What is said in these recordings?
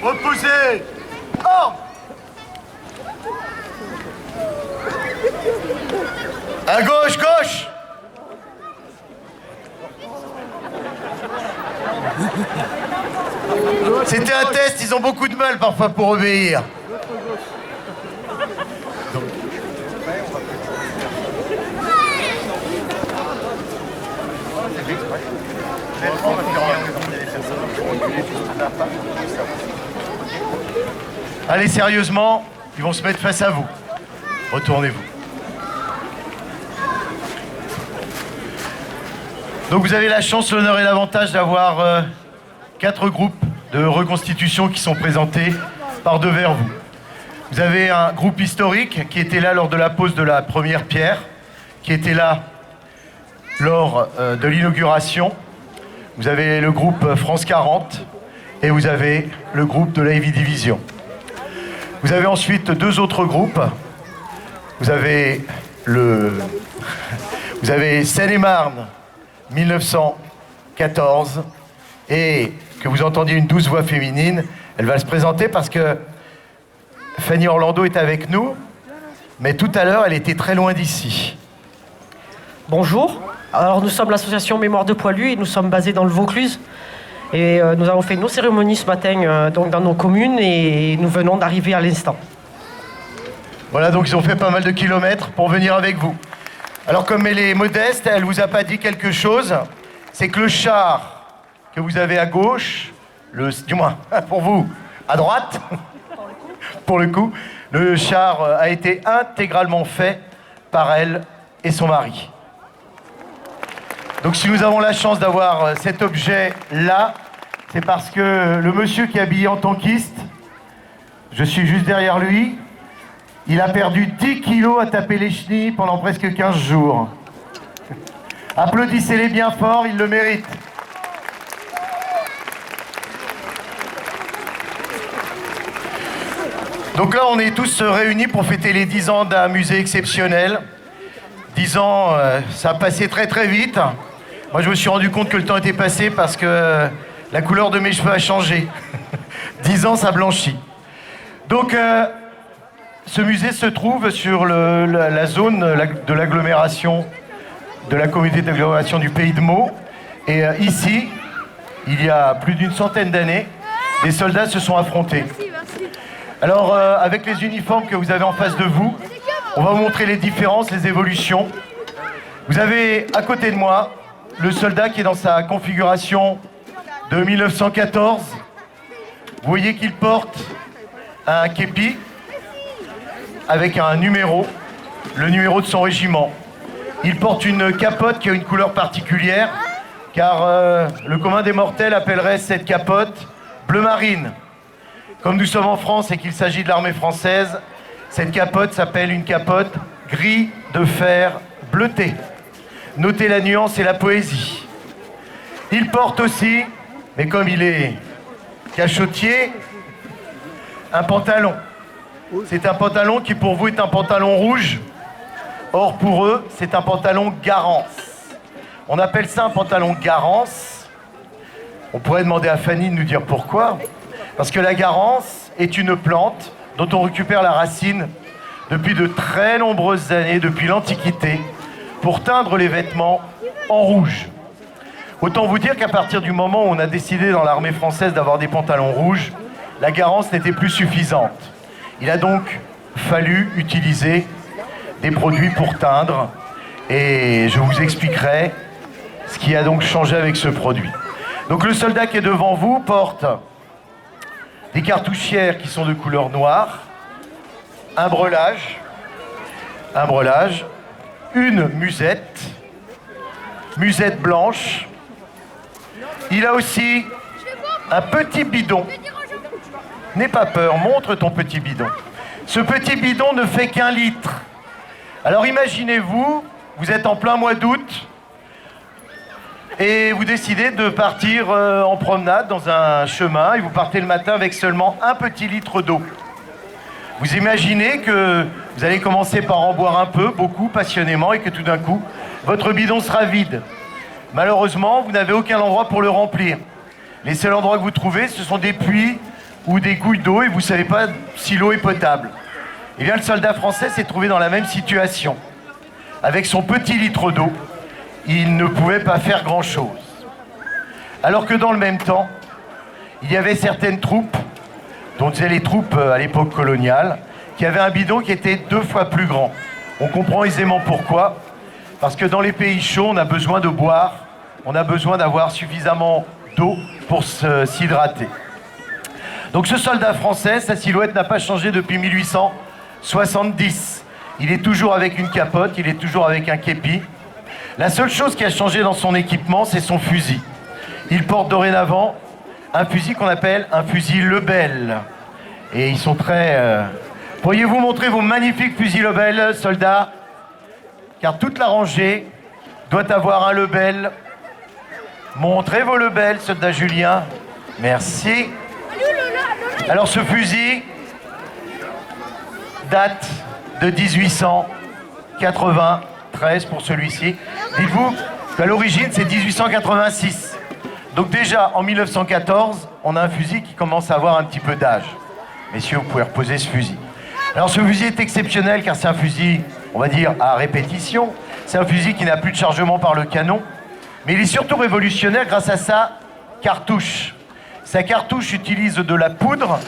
Opposé. Ordre. À gauche, gauche. C'était un test, ils ont beaucoup de mal parfois pour obéir. Allez, sérieusement, ils vont se mettre face à vous. Retournez-vous. Donc vous avez la chance, l'honneur et l'avantage d'avoir 4 groupes de reconstitution qui sont présentés par devers vous. Vous avez un groupe historique qui était là lors de la pose de la première pierre, qui était là lors de l'inauguration. Vous avez le groupe France 40 et vous avez le groupe de la Heavy Division. Vous avez ensuite 2 autres groupes. Vous avez Seine-et-Marne 1914 et que vous entendiez une douce voix féminine. Elle va se présenter parce que Fanny Orlando est avec nous, mais tout à l'heure elle était très loin d'ici. Bonjour, alors nous sommes l'association Mémoire de Poilus et nous sommes basés dans le Vaucluse. Et nous avons fait nos cérémonies ce matin donc dans nos communes et nous venons d'arriver à l'instant. Voilà, donc ils ont fait pas mal de kilomètres pour venir avec vous. Alors comme elle est modeste, elle vous a pas dit quelque chose, c'est que le char que vous avez à gauche, du moins pour vous, à droite, pour le coup, le char a été intégralement fait par elle et son mari. Donc si nous avons la chance d'avoir cet objet-là, c'est parce que le monsieur qui est habillé en tankiste, je suis juste derrière lui, il a perdu 10 kilos à taper les chenilles pendant presque 15 jours. Applaudissez-les bien fort, ils le méritent. Donc là, on est tous réunis pour fêter les 10 ans d'un musée exceptionnel. 10 ans, ça a passé très très vite. Moi, je me suis rendu compte que le temps était passé parce que la couleur de mes cheveux a changé. 10 ans, ça blanchit. Donc, ce musée se trouve sur la zone de l'agglomération, de la communauté d'agglomération du Pays de Meaux. Et ici, il y a plus d'une centaine d'années, des soldats se sont affrontés. Alors, avec les uniformes que vous avez en face de vous, on va vous montrer les différences, les évolutions. Vous avez à côté de moi le soldat qui est dans sa configuration de 1914. Vous voyez qu'il porte un képi avec un numéro, le numéro de son régiment. Il porte une capote qui a une couleur particulière, car le commun des mortels appellerait cette capote bleu marine. Comme nous sommes en France et qu'il s'agit de l'armée française, cette capote s'appelle une capote gris de fer bleuté. Notez la nuance et la poésie. Il porte aussi, mais comme il est cachotier, un pantalon. C'est un pantalon qui pour vous est un pantalon rouge. Or pour eux, c'est un pantalon Garance. On appelle ça un pantalon Garance. On pourrait demander à Fanny de nous dire pourquoi. Parce que la Garance est une plante dont on récupère la racine depuis de très nombreuses années, depuis l'Antiquité, pour teindre les vêtements en rouge. Autant vous dire qu'à partir du moment où on a décidé dans l'armée française d'avoir des pantalons rouges, la Garance n'était plus suffisante. Il a donc fallu utiliser des produits pour teindre et je vous expliquerai ce qui a donc changé avec ce produit. Donc le soldat qui est devant vous porte des cartouchières qui sont de couleur noire, un breulage, une musette blanche. Il a aussi un petit bidon. N'aie pas peur, montre ton petit bidon. Ce petit bidon ne fait qu'1 litre. Alors imaginez-vous, vous êtes en plein mois d'août et vous décidez de partir en promenade dans un chemin et vous partez le matin avec seulement 1 petit litre d'eau. Vous imaginez que vous allez commencer par en boire un peu, beaucoup, passionnément, et que tout d'un coup, votre bidon sera vide. Malheureusement, vous n'avez aucun endroit pour le remplir. Les seuls endroits que vous trouvez, ce sont des puits ou des gouttes d'eau et vous ne savez pas si l'eau est potable. Eh bien, le soldat français s'est trouvé dans la même situation. Avec son petit litre d'eau, il ne pouvait pas faire grand-chose. Alors que dans le même temps, il y avait certaines troupes, dont disaient les troupes à l'époque coloniale, qui avaient un bidon qui était 2 fois plus grand. On comprend aisément pourquoi. Parce que dans les pays chauds, on a besoin de boire, on a besoin d'avoir suffisamment d'eau pour s'hydrater. Donc ce soldat français, sa silhouette n'a pas changé depuis 1870. Il est toujours avec une capote, il est toujours avec un képi. La seule chose qui a changé dans son équipement, c'est son fusil. Il porte dorénavant un fusil qu'on appelle un fusil Lebel. Et ils sont très... Pourriez-vous montrer vos magnifiques fusils Lebel, soldats? Car toute la rangée doit avoir un Lebel. Montrez vos Lebel, soldat Julien. Merci. Alors ce fusil date de 1893 pour celui-ci. Dites-vous qu'à l'origine c'est 1886. Donc déjà en 1914, on a un fusil qui commence à avoir un petit peu d'âge. Messieurs, vous pouvez reposer ce fusil. Alors ce fusil est exceptionnel car c'est un fusil, on va dire, à répétition. C'est un fusil qui n'a plus de chargement par le canon. Mais il est surtout révolutionnaire grâce à sa cartouche. Sa cartouche utilise de la poudre,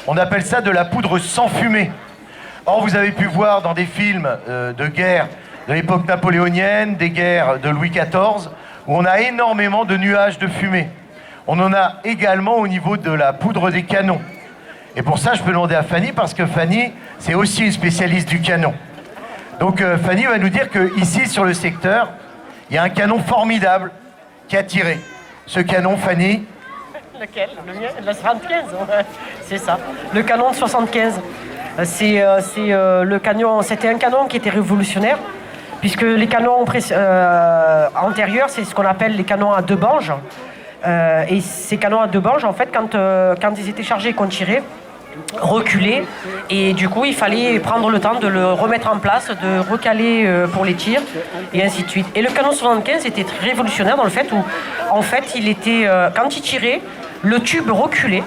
on appelle ça de la poudre sans fumée. Or, vous avez pu voir dans des films de guerre de l'époque napoléonienne, des guerres de Louis XIV, où on a énormément de nuages de fumée. On en a également au niveau de la poudre des canons. Et pour ça, je peux demander à Fanny, parce que Fanny, c'est aussi une spécialiste du canon. Donc Fanny va nous dire qu'ici, sur le secteur, il y a un canon formidable qui a tiré. Ce canon, Fanny? Lequel? Le mien? Le 75, ouais. C'est ça. Le canon de 75. Le canon, c'était un canon qui était révolutionnaire, puisque les canons antérieurs, c'est ce qu'on appelle les canons à 2 banges. Et ces canons à 2 banges, en fait, quand ils étaient chargés et qu'on tirait, reculaient. Et du coup, il fallait prendre le temps de le remettre en place, de recaler pour les tirs, et ainsi de suite. Et le canon 75 était très révolutionnaire dans le fait où, en fait, quand il tirait, le tube reculait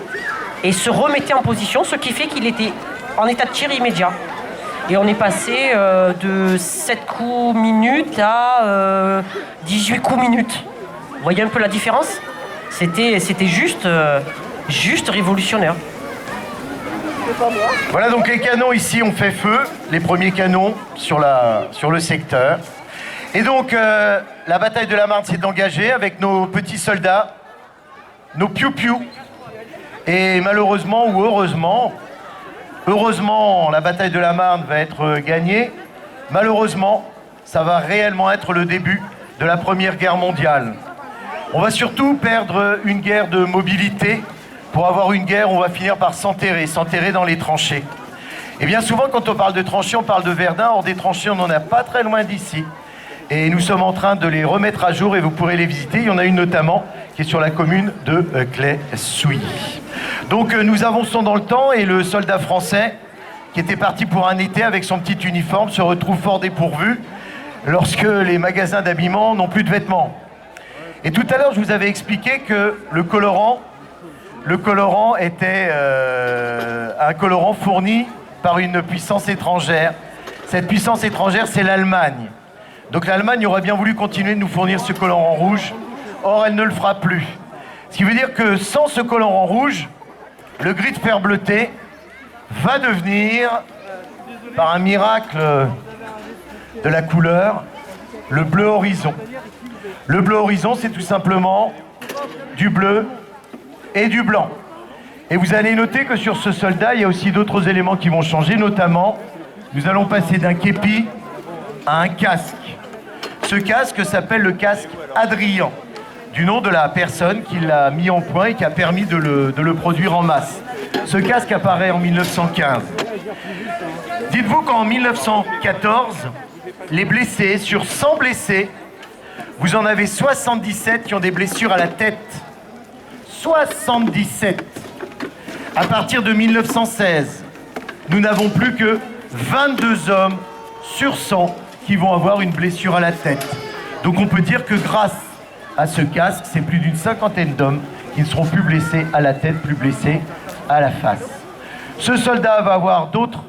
et se remettait en position, ce qui fait qu'il était en état de tir immédiat. Et on est passé de 7 coups minutes à 18 coups minutes. Vous voyez un peu la différence? C'était juste révolutionnaire. Voilà, donc les canons ici ont fait feu, les premiers canons sur le secteur. Et donc la bataille de la Marne s'est engagée avec nos petits soldats, nos piou-piou. Et malheureusement ou heureusement, la bataille de la Marne va être gagnée. Malheureusement, ça va réellement être le début de la Première Guerre mondiale. On va surtout perdre une guerre de mobilité. Pour avoir une guerre, on va finir par s'enterrer dans les tranchées. Et bien souvent, quand on parle de tranchées, on parle de Verdun. Or, des tranchées, on n'en a pas très loin d'ici. Et nous sommes en train de les remettre à jour et vous pourrez les visiter. Il y en a une notamment qui est sur la commune de Claye-Souilly. Donc nous avançons dans le temps et le soldat français, qui était parti pour un été avec son petit uniforme, se retrouve fort dépourvu lorsque les magasins d'habillement n'ont plus de vêtements. Et tout à l'heure, je vous avais expliqué que le colorant était un colorant fourni par une puissance étrangère. Cette puissance étrangère, c'est l'Allemagne. Donc l'Allemagne aurait bien voulu continuer de nous fournir ce colorant rouge. Or, elle ne le fera plus. Ce qui veut dire que sans ce colorant rouge, le gris de fer bleuté va devenir, par un miracle de la couleur, le bleu horizon. Le bleu horizon, c'est tout simplement du bleu et du blanc. Et vous allez noter que sur ce soldat, il y a aussi d'autres éléments qui vont changer, notamment, nous allons passer d'un képi à un casque. Ce casque s'appelle le casque Adrien, du nom de la personne qui l'a mis en point et qui a permis de le produire en masse. Ce casque apparaît en 1915. Dites-vous qu'en 1914, les blessés, sur 100 blessés, vous en avez 77 qui ont des blessures à la tête. 77. À partir de 1916, nous n'avons plus que 22 hommes sur 100 qui vont avoir une blessure à la tête. Donc on peut dire que grâce à ce casque, c'est plus d'une 50aine d'hommes qui ne seront plus blessés à la tête, plus blessés à la face. Ce soldat va avoir d'autres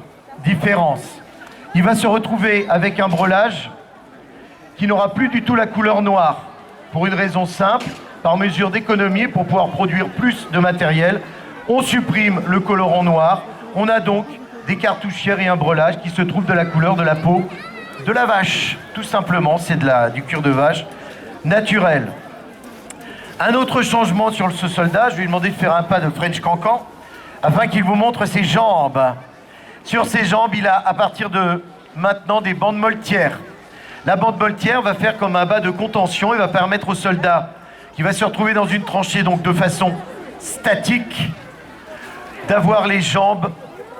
différences. Il va se retrouver avec un breulage qui n'aura plus du tout la couleur noire, pour une raison simple, par mesure d'économie, pour pouvoir produire plus de matériel. On supprime le colorant noir, on a donc des cartouchières et un breulage qui se trouvent de la couleur de la peau de la vache. Tout simplement, c'est du cuir de vache naturel. Un autre changement sur ce soldat, je vais lui demander de faire un pas de French Cancan, afin qu'il vous montre ses jambes. Sur ses jambes, il a à partir de maintenant des bandes moltières. La bande moltière va faire comme un bas de contention et va permettre au soldat qui va se retrouver dans une tranchée donc de façon statique d'avoir les jambes,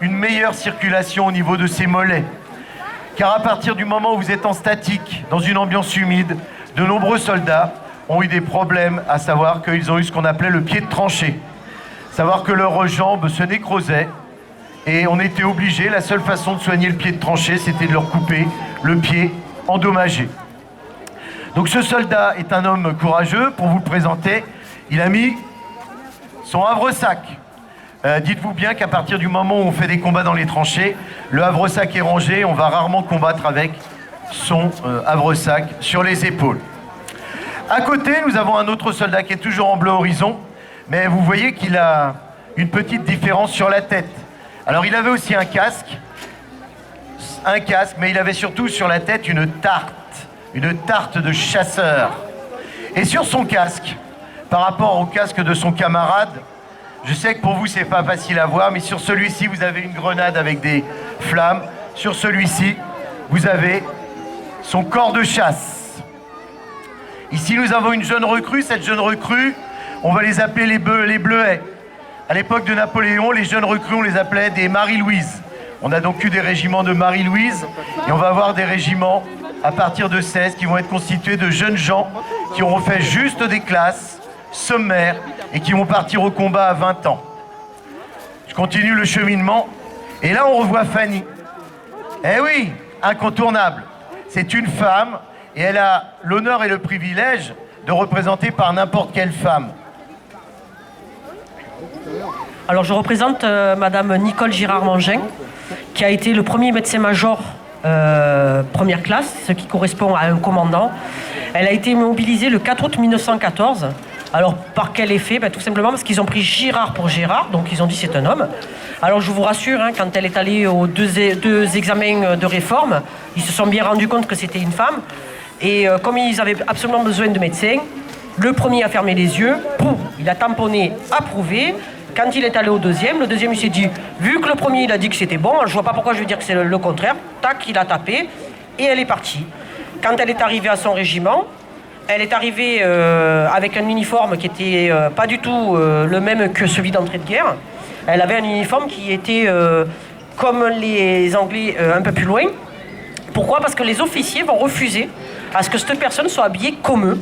une meilleure circulation au niveau de ses mollets. Car à partir du moment où vous êtes en statique, dans une ambiance humide, de nombreux soldats ont eu des problèmes, à savoir qu'ils ont eu ce qu'on appelait le pied de tranchée. Savoir que leurs jambes se nécrosaient et on était obligé, la seule façon de soigner le pied de tranchée, c'était de leur couper le pied endommagé. Donc ce soldat est un homme courageux. Pour vous le présenter, il a mis son havre-sac. Dites-vous bien qu'à partir du moment où on fait des combats dans les tranchées, le havre-sac est rangé, on va rarement combattre avec son havre-sac sur les épaules. À côté, nous avons un autre soldat qui est toujours en bleu horizon, mais vous voyez qu'il a une petite différence sur la tête. Alors il avait aussi un casque, mais il avait surtout sur la tête une tarte de chasseur. Et sur son casque, par rapport au casque de son camarade, je sais que pour vous c'est pas facile à voir, mais sur celui-ci vous avez une grenade avec des flammes. Sur celui-ci, vous avez son corps de chasse. Ici nous avons une jeune recrue. Cette jeune recrue, on va les appeler les Bleuets. À l'époque de Napoléon, les jeunes recrues, on les appelait des Marie-Louise. On a donc eu des régiments de Marie-Louise et on va avoir des régiments à partir de 16 qui vont être constitués de jeunes gens qui auront fait juste des classes sommaires et qui vont partir au combat à 20 ans. Je continue le cheminement et là on revoit Fanny. Eh oui, incontournable. C'est une femme et elle a l'honneur et le privilège de représenter par n'importe quelle femme. Alors je représente Madame Nicole Girard-Mangin, qui a été le premier médecin-major première classe, ce qui correspond à un commandant. Elle a été mobilisée le 4 août 1914. Alors par quel effet? Tout simplement parce qu'ils ont pris Girard pour Gérard, donc ils ont dit c'est un homme. Alors je vous rassure, quand elle est allée aux deux examens de réforme, ils se sont bien rendus compte que c'était une femme. Et comme ils avaient absolument besoin de médecins, le premier a fermé les yeux, pouf, il a tamponné, approuvé. Quand il est allé au deuxième, le deuxième il s'est dit, vu que le premier il a dit que c'était bon, je vois pas pourquoi je vais dire que c'est le contraire. Tac, il a tapé et elle est partie. Quand elle est arrivée à son régiment, elle est arrivée avec un uniforme qui était pas du tout le même que celui d'entrée de guerre. Elle avait un uniforme qui était comme les Anglais un peu plus loin. Pourquoi? Parce que les officiers vont refuser à ce que cette personne soit habillée comme eux.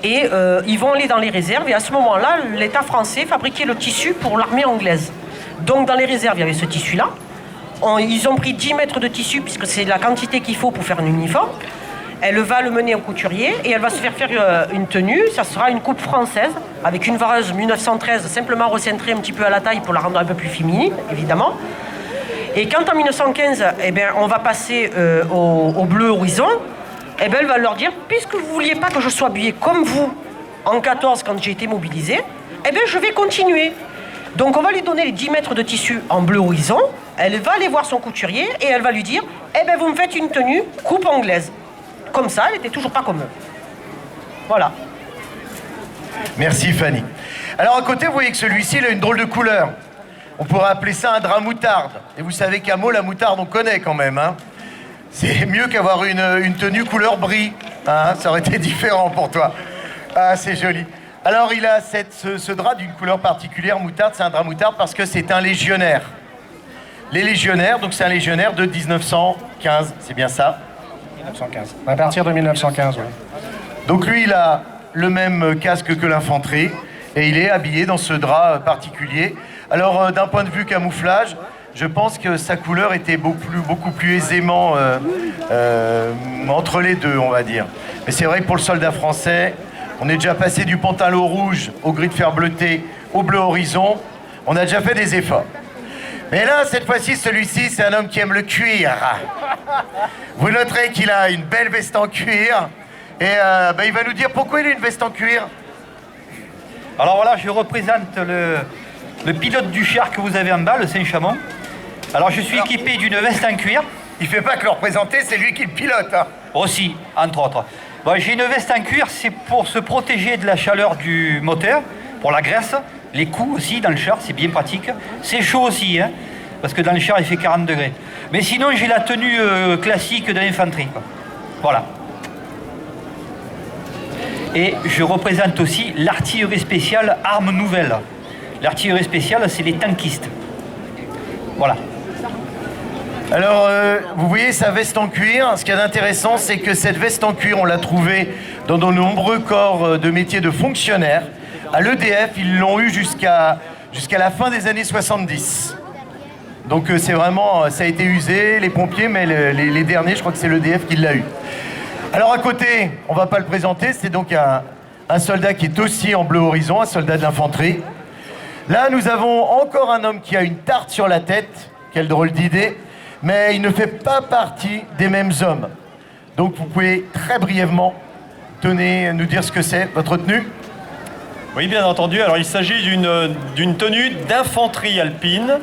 Et ils vont aller dans les réserves. Et à ce moment-là, l'État français fabriquait le tissu pour l'armée anglaise. Donc dans les réserves, il y avait ce tissu-là. Ils ont pris 10 mètres de tissu, puisque c'est la quantité qu'il faut pour faire un uniforme. Elle va le mener en couturier et elle va se faire une tenue. Ça sera une coupe française, avec une vareuse 1913, simplement recentrée un petit peu à la taille pour la rendre un peu plus féminine, évidemment. Et quand en 1915, on va passer au bleu horizon, elle va leur dire, puisque vous ne vouliez pas que je sois habillée comme vous en 14 quand j'ai été mobilisée, je vais continuer. Donc on va lui donner les 10 mètres de tissu en bleu horizon, elle va aller voir son couturier et elle va lui dire, vous me faites une tenue coupe anglaise. Comme ça, elle n'était toujours pas comme eux. Voilà. Merci Fanny. Alors à côté, vous voyez que celui-ci, il a une drôle de couleur. On pourrait appeler ça un drap moutarde. Et vous savez qu'à Meaux, la moutarde, on connaît quand même. Hein. C'est mieux qu'avoir une tenue couleur brie. Hein, ça aurait été différent pour toi. Ah, c'est joli. Alors il a ce drap d'une couleur particulière, moutarde. C'est un drap moutarde parce que c'est un légionnaire. Les légionnaires, donc c'est un légionnaire de 1915, c'est bien ça? 1915. À partir de 1915, oui. Donc lui, il a le même casque que l'infanterie et il est habillé dans ce drap particulier. Alors d'un point de vue camouflage, je pense que sa couleur était beaucoup plus aisément entre les deux, on va dire. Mais c'est vrai que pour le soldat français, on est déjà passé du pantalon rouge au gris de fer bleuté au bleu horizon. On a déjà fait des efforts. Mais là, cette fois-ci, celui-ci, c'est un homme qui aime le cuir. Vous noterez qu'il a une belle veste en cuir. Et il va nous dire pourquoi il a une veste en cuir. Alors voilà, je représente le pilote du char que vous avez en bas, le Saint-Chamond. Alors je suis équipé d'une veste en cuir. Il fait pas que le représenter, c'est lui qui le pilote. Hein. Aussi, entre autres. Bon, j'ai une veste en cuir, c'est pour se protéger de la chaleur du moteur, pour la graisse, les coups aussi dans le char, c'est bien pratique. C'est chaud aussi, hein, parce que dans le char il fait 40 degrés. Mais sinon j'ai la tenue classique de l'infanterie. Voilà. Et je représente aussi l'artillerie spéciale arme nouvelle. L'artillerie spéciale, c'est les tankistes. Voilà. Alors, vous voyez sa veste en cuir. Ce qu'il y a d'intéressant, c'est que cette veste en cuir, on l'a trouvée dans de nombreux corps de métiers de fonctionnaires. À l'EDF, ils l'ont eu jusqu'à la fin des années 70. Donc c'est vraiment, ça a été usé, les pompiers, mais les derniers, je crois que c'est l'EDF qui l'a eu. Alors à côté, on ne va pas le présenter, c'est donc un soldat qui est aussi en bleu horizon, un soldat de l'infanterie. Là, nous avons encore un homme qui a une tarte sur la tête. Quelle drôle d'idée. Mais il ne fait pas partie des mêmes hommes. Donc vous pouvez très brièvement nous dire ce que c'est, votre tenue? Oui, bien entendu. Alors il s'agit d'une tenue d'infanterie alpine,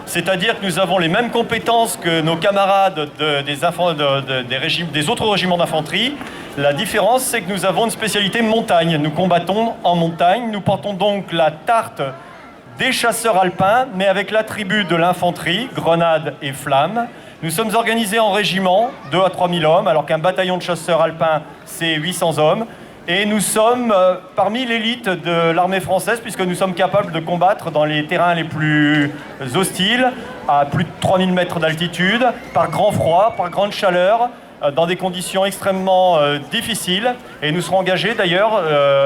c'est-à-dire que nous avons les mêmes compétences que nos camarades des autres régiments d'infanterie. La différence, c'est que nous avons une spécialité montagne. Nous combattons en montagne. Nous portons donc la tarte des chasseurs alpins, mais avec l'attribut de l'infanterie, grenades et flammes. Nous sommes organisés en régiments, 2 à 3 000 hommes, alors qu'un bataillon de chasseurs alpins, c'est 800 hommes. Et nous sommes parmi l'élite de l'armée française, puisque nous sommes capables de combattre dans les terrains les plus hostiles, à plus de 3000 mètres d'altitude, par grand froid, par grande chaleur, dans des conditions extrêmement difficiles. Et nous serons engagés d'ailleurs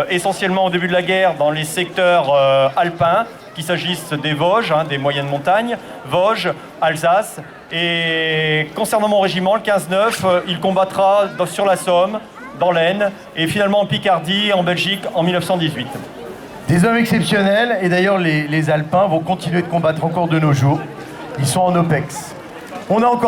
essentiellement au début de la guerre dans les secteurs alpins, qu'il s'agisse des Vosges, des moyennes montagnes, Vosges, Alsace. Et concernant mon régiment, le 15-9, il combattra sur la Somme, dans l'Aisne, et finalement en Picardie, en Belgique, en 1918. Des hommes exceptionnels, et d'ailleurs les Alpins vont continuer de combattre encore de nos jours. Ils sont en OPEX. On a encore